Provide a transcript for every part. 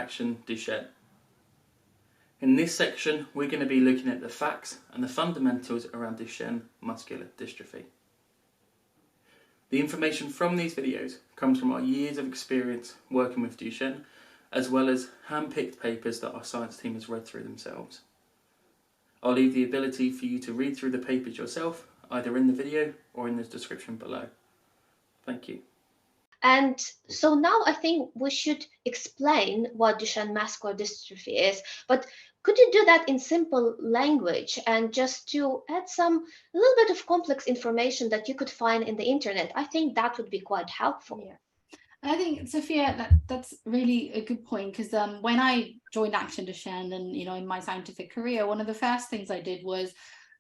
Action Duchenne. In this section, we're going to be looking at the facts and the fundamentals around Duchenne muscular dystrophy. The information from these videos comes from our years of experience working with Duchenne, as well as hand-picked papers that our science team has read through themselves. I'll leave the ability for you to read through the papers yourself, either in the video or in the description below. Thank you. And so now I think we should explain what Duchenne muscular dystrophy is, but could you do that in simple language and just to add a little bit of complex information that you could find in the internet? I think that would be quite helpful. Yeah. I think, Sophia, that's really a good point, because when I joined Action Duchenne and, in my scientific career, one of the first things I did was,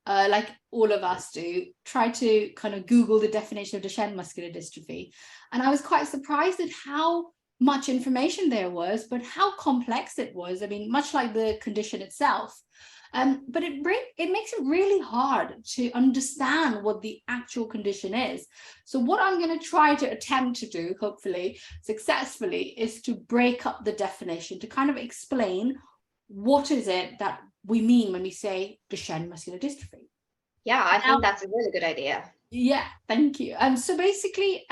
like all of us do, try to kind of Google the definition of Duchenne muscular dystrophy. And I was quite surprised at how much information there was, but how complex it was. I mean, much like the condition itself. But it makes it really hard to understand what the actual condition is. So what I'm going to try to attempt to do, hopefully successfully, is to break up the definition, to kind of explain what is it that we mean when we say Duchenne muscular dystrophy. Yeah, I think that's a really good idea. Yeah, thank you. So basically,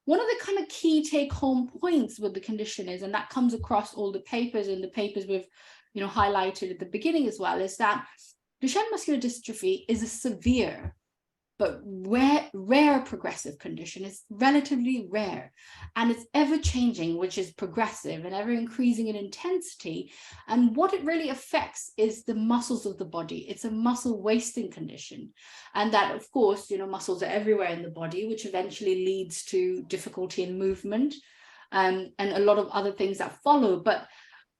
one of the kind of key take-home points with the condition is, and that comes across all the papers and the papers we've highlighted at the beginning as well, is that Duchenne muscular dystrophy is a severe but rare progressive condition. It's relatively rare, and it's ever changing, which is progressive and ever increasing in intensity. And what it really affects is the muscles of the body. It's a muscle wasting condition, and that, of course, muscles are everywhere in the body, which eventually leads to difficulty in movement, and a lot of other things that follow. But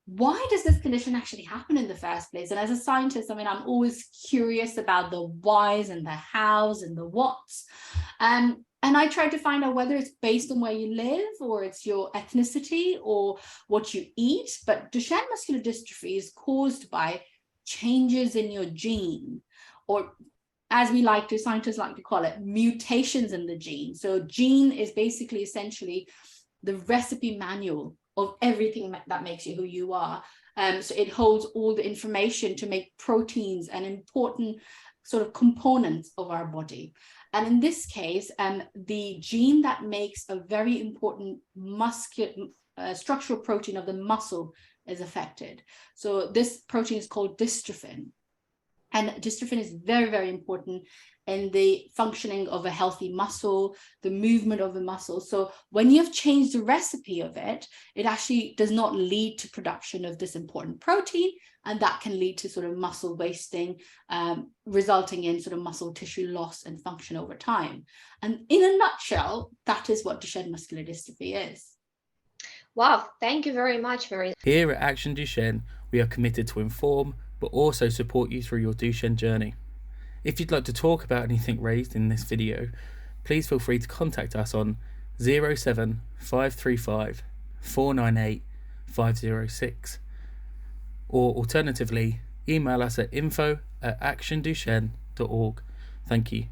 why does this condition actually happen in the first place? And as a scientist, I mean, I'm always curious about the whys and the hows and the whats. And I try to find out whether it's based on where you live, or it's your ethnicity, or what you eat. But Duchenne muscular dystrophy is caused by changes in your gene, or as scientists like to call it, mutations in the gene. So gene is basically essentially the recipe manual of everything that makes you who you are. So it holds all the information to make proteins and important sort of components of our body. And in this case, the gene that makes a very important structural protein of the muscle is affected. So this protein is called dystrophin. And dystrophin is very, very important in the functioning of a healthy muscle, the movement of the muscle. So when you've changed the recipe of it, it actually does not lead to production of this important protein, and that can lead to sort of muscle wasting, resulting in sort of muscle tissue loss and function over time. And in a nutshell, that is what Duchenne muscular dystrophy is. Wow, thank you very much. Here at Action Duchenne, we are committed to inform, but also support you through your Duchenne journey. If you'd like to talk about anything raised in this video, please feel free to contact us on 07535 498 506, or alternatively email us at info@actionduchenne.org. Thank you.